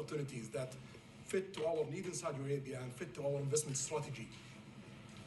opportunities that fit to our need in Saudi Arabia and fit to our investment strategy.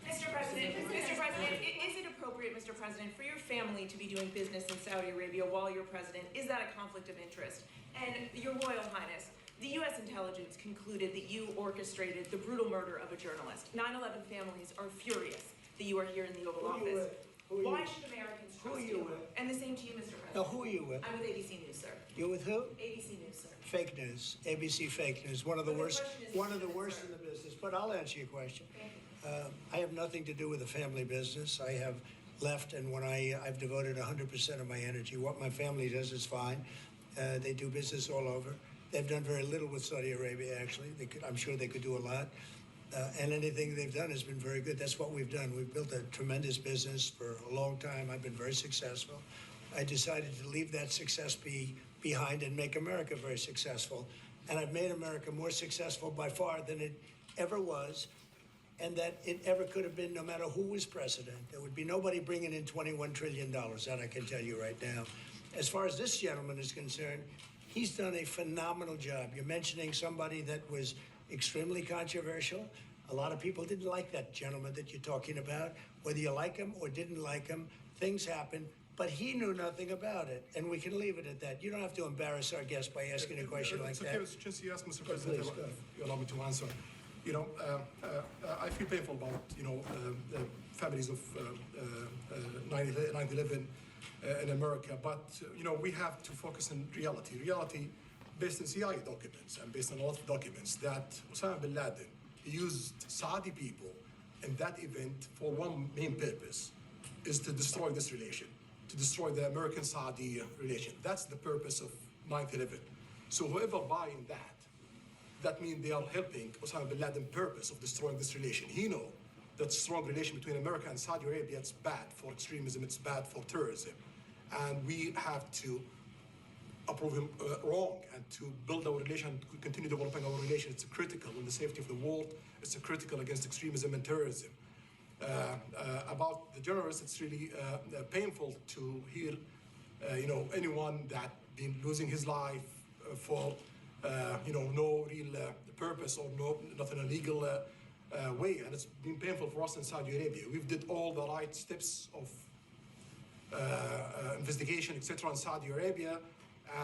Mr. President, is it appropriate, Mr. President, for your family to be doing business in Saudi Arabia while you're president? Is that a conflict of interest? And Your Royal Highness, the U.S. intelligence concluded that you orchestrated the brutal murder of a journalist. 9/11 families are furious that you are here in the Oval Office. Why should Americans trust you? And the same to you, Mr. President. Now, who are you with? I'm with ABC News, sir. You're with who? ABC News, sir. Fake news. ABC fake news. One of the But the worst. question is One of the legitimate, worst sir. in the business. But I'll answer your question. Thank you. I have nothing to do with the family business. I have left, and when I've devoted 100% of my energy. What my family does is fine. They do business all over. They've done very little with Saudi Arabia, actually. I'm sure they could do a lot. And anything they've done has been very good. That's what we've done. We've built a tremendous business for a long time. I've been very successful. I decided to leave that success behind and make America very successful. And I've made America more successful by far than it ever was, and that it ever could have been, no matter who was president. There would be nobody bringing in $21 trillion, that I can tell you right now. As far as this gentleman is concerned, he's done a phenomenal job. You're mentioning somebody that was extremely controversial. A lot of people didn't like that gentleman that you're talking about. Whether you like him or didn't like him, things happen. But he knew nothing about it, and we can leave it at that. You don't have to embarrass our guest by asking a question like that. Okay, since you asked, Mr. President, if you allow me to answer. You know, I feel painful about, the families of 9/11 in America, but, we have to focus on reality. Reality based on CIA documents and based on a lot of documents that Osama bin Laden used Saudi people in that event for one main purpose, is to destroy this relation, to destroy the American-Saudi relation. That's the purpose of 9/11. So whoever buying that means they are helping Osama bin Laden's purpose of destroying this relation. He knows that strong relation between America and Saudi Arabia, it's bad for extremism, it's bad for terrorism. And we have to approve him wrong and to build our relation, to continue developing our relation. It's critical in the safety of the world. It's critical against extremism and terrorism. About the journalists, it's really painful to hear, anyone that been losing his life for, no real purpose or not in a legal way. And it's been painful for us in Saudi Arabia. We've did all the right steps of investigation, etc. in Saudi Arabia,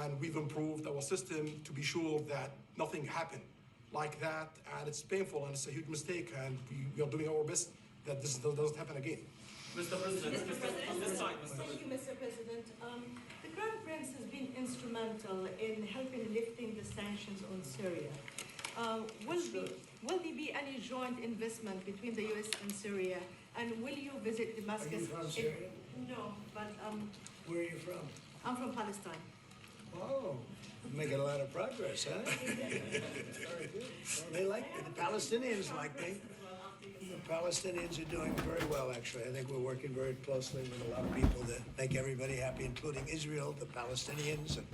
and we've improved our system to be sure that nothing happened like that. And it's painful and it's a huge mistake, and we are doing our best that this doesn't happen again. Mr. President, Thank you, Mr. President. The Crown Prince has been instrumental in helping lifting the sanctions on Syria. Will there be any joint investment between the U.S. and Syria? And will you visit Damascus? Are you from Syria? No, but Where are you from? I'm from Palestine. Oh, making a lot of progress, huh? Very good. Well, they like me. The Palestinians like me. The Palestinians are doing very well, actually. I think we're working very closely with a lot of people that make everybody happy, including Israel, the Palestinians, and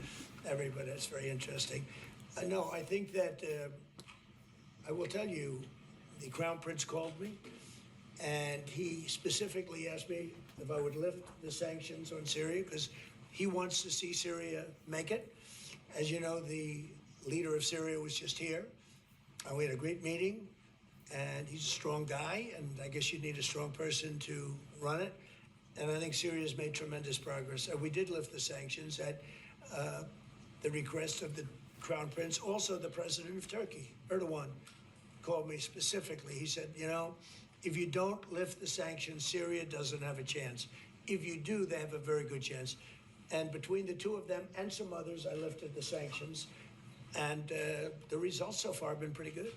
everybody. That's very interesting. No, I think that I will tell you, the Crown Prince called me, and he specifically asked me if I would lift the sanctions on Syria, because he wants to see Syria make it. As you know, the leader of Syria was just here, and we had a great meeting. And he's a strong guy, and I guess you need a strong person to run it. And I think Syria's made tremendous progress. We did lift the sanctions at the request of the Crown Prince. Also, the president of Turkey, Erdogan, called me specifically. He said, if you don't lift the sanctions, Syria doesn't have a chance. If you do, they have a very good chance. And between the two of them and some others, I lifted the sanctions. And the results so far have been pretty good.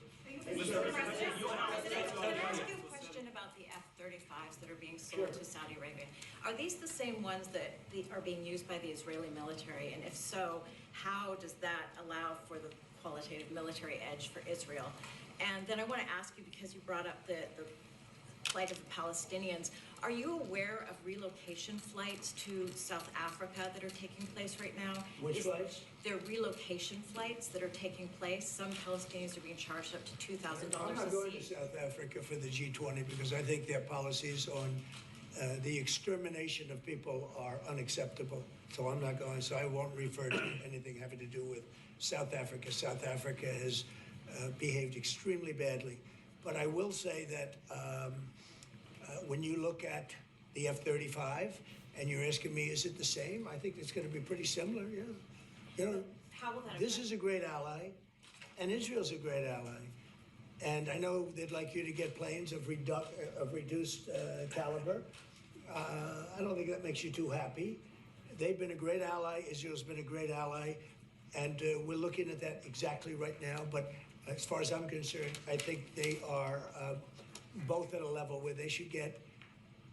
Mr. President, can I ask you a question about the F-35s that are being sold to Saudi Arabia? Are these the same ones that are being used by the Israeli military? And if so, how does that allow for the qualitative military edge for Israel? And then I want to ask you, because you brought up the plight of the Palestinians, are you aware of relocation flights to South Africa that are taking place right now? Which flights? There are relocation flights that are taking place. Some Palestinians are being charged up to $2,000 I'm not going to South Africa for the G20 because I think their policies on the extermination of people are unacceptable. So I'm not going, so I won't refer to anything having to do with South Africa. South Africa has behaved extremely badly. But I will say that when you look at the F-35 and you're asking me, is it the same? I think it's going to be pretty similar, yeah. You know, How will that this affect- is a great ally, and Israel's a great ally. And I know they'd like you to get planes of reduced caliber. I don't think that makes you too happy. They've been a great ally. Israel's been a great ally. And we're looking at that exactly right now. But as far as I'm concerned, I think they are both at a level where they should get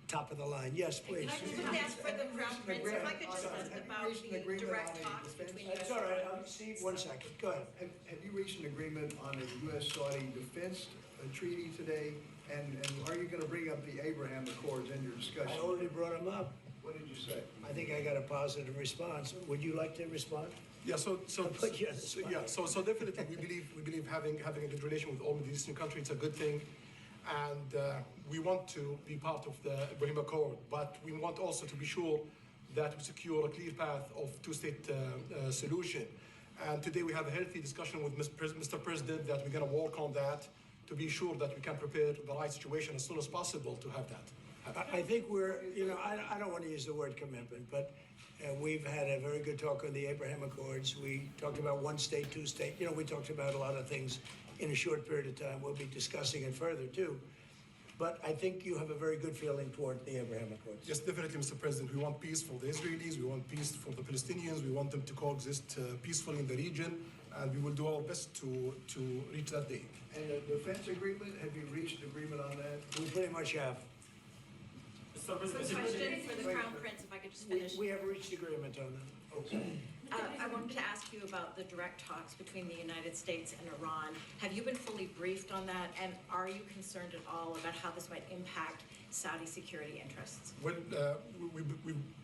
top of the line. Yes, please. Can I just ask for the Crown Prince, if I could just ask about the direct talks between That's US all right. Steve, 1 second. Go ahead. Have you reached an agreement on a U.S.-Saudi defense treaty today? And are you going to bring up the Abraham Accords in your I discussion? already brought them up. What did you say? I think I got a positive response. Would you like to respond? Yeah, so put you on the spot. yeah, so definitely we believe having a good relation with all Middle Eastern countries is a good thing, and we want to be part of the Ibrahim Accord, but we want also to be sure that we secure a clear path of two-state solution. And today we have a healthy discussion with Mr. President that we're going to work on that to be sure that we can prepare the right situation as soon as possible to have that. I think we're, you know, I don't want to use the word commitment, but we've had a very good talk on the Abraham Accords. We talked about one state, two state. You know, we talked about a lot of things in a short period of time. We'll be discussing it further too. But I think you have a very good feeling toward the Abraham Accords. Yes, definitely, Mr. President. We want peace for the Israelis. We want peace for the Palestinians. We want them to coexist peacefully in the region, and we will do our best to reach that day. And the defense agreement, have you reached agreement on that? We pretty much have. So question for the Crown Prince, if I could just finish. We have reached agreement on that. Okay. I wanted to ask you about the direct talks between the United States and Iran. Have you been fully briefed on that, and are you concerned at all about how this might impact Saudi security interests? Well,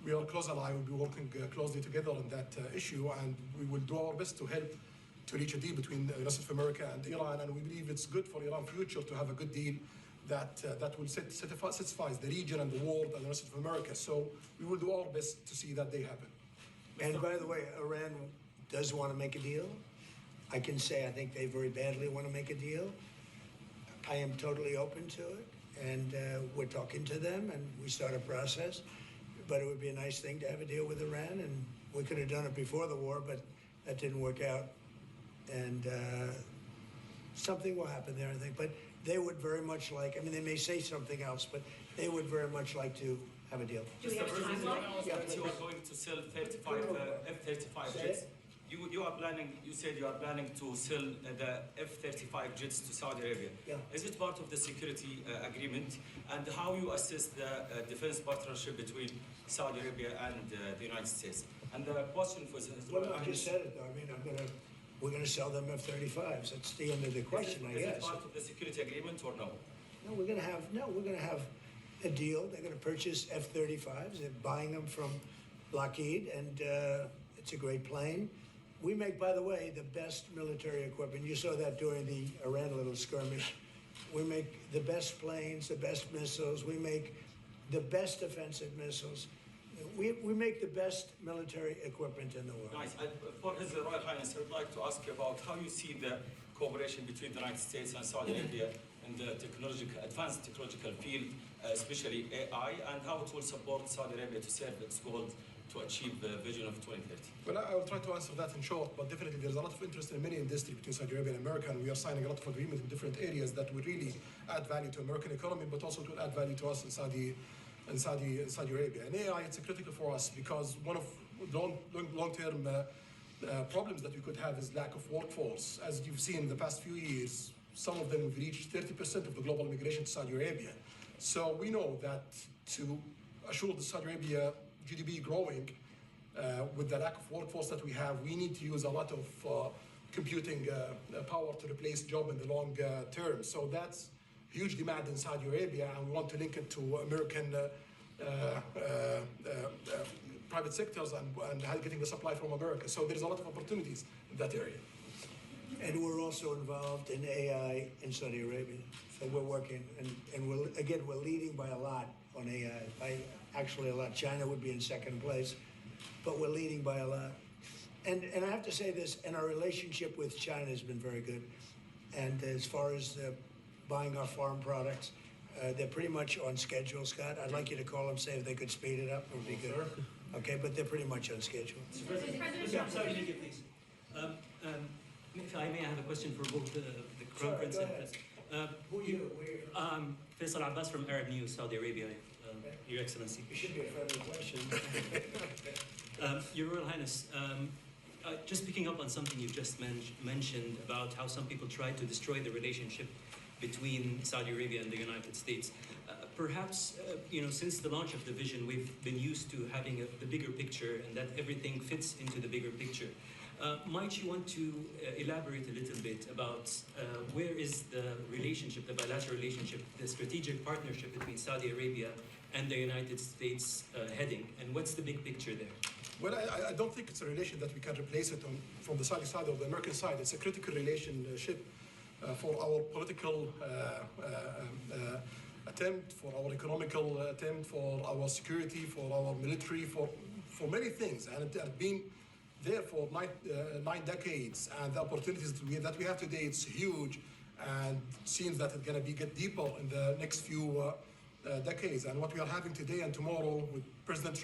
we are close ally. We'll be working closely together on that issue, and we will do our best to help to reach a deal between the United States of America and Iran. And we believe it's good for Iran's future to have a good deal that will satisfy the region and the world and the United States of America. So we will do our best to see that day happen. And by the way, Iran does want to make a deal. I can say I think they very badly want to make a deal. I am totally open to it, and we're talking to them, and we start a process. But it would be a nice thing to have a deal with Iran, and we could have done it before the war, but that didn't work out. And something will happen there, I think. But they would very much like, I mean, they may say something else, but they would very much like to have a deal. Do we have a timeline? Yeah, You are going to sell 35 F-35 jets. You are planning. You said you are planning to sell the F-35 jets to Saudi Arabia. Yeah. Is it part of the security agreement? And how you assess the defense partnership between Saudi Arabia and the United States? And the question for Well, I just said it, though. I mean, we're gonna sell them F-35s. That's the end of the question, I Is it guess. part of the security agreement or no? No, we're gonna have a deal. They're gonna purchase F-35s. They're buying them from Lockheed, and it's a great plane. We make, by the way, the best military equipment. You saw that during the Iran little skirmish. We make the best planes, the best missiles. We make the best offensive missiles. We make the best military equipment in the world. Nice. For His Royal Highness, I would like to ask you about how you see the cooperation between the United States and Saudi Arabia in the advanced technological field, especially AI, and how it will support Saudi Arabia to serve its goals to achieve the vision of 2030. Well, I will try to answer that in short, but definitely there's a lot of interest in many industries between Saudi Arabia and America, and we are signing a lot of agreements in different areas that will really add value to American economy, but also to add value to us in Saudi Arabia. And AI, it's critical for us because one of the long-term problems that we could have is lack of workforce. As you've seen in the past few years, some of them have reached 30% of the global migration to Saudi Arabia. So we know that to assure the Saudi Arabia GDP growing with the lack of workforce that we have, we need to use a lot of computing power to replace job in the long term. So that's huge demand in Saudi Arabia, and we want to link it to American private sectors and getting the supply from America. So there's a lot of opportunities in that area. And we're also involved in AI in Saudi Arabia. So we're working, and we're leading by a lot on AI. Actually a lot. China would be in second place, but we're leading by a lot. And I have to say this, and our relationship with China has been very good. And as far as buying our farm products, they're pretty much on schedule, Scott. I'd like you to call them, say if they could speed it up, it would be good. Okay, but they're pretty much on schedule. Sorry, please. If I may, I have a question for both the Crown Prince and Who are you? Faisal Abbas from Arab News, Saudi Arabia, Your Excellency. It should be a friendly question. Your Royal Highness, just picking up on something you just mentioned about how some people try to destroy the relationship between Saudi Arabia and the United States. Perhaps, since the launch of the vision, we've been used to having the bigger picture and that everything fits into the bigger picture. Might you want to elaborate a little bit about where is the relationship, the bilateral relationship, the strategic partnership between Saudi Arabia and the United States heading, and what's the big picture there? Well, I don't think it's a relation that we can replace it from the Saudi side or the American side. It's a critical relationship for our political attempt, for our economical attempt, for our security, for our military, for many things. And it has been there for nine decades. And the opportunities that we have today, it's huge. And it seems that it's going to get deeper in the next few decades. And what we are having today and tomorrow with President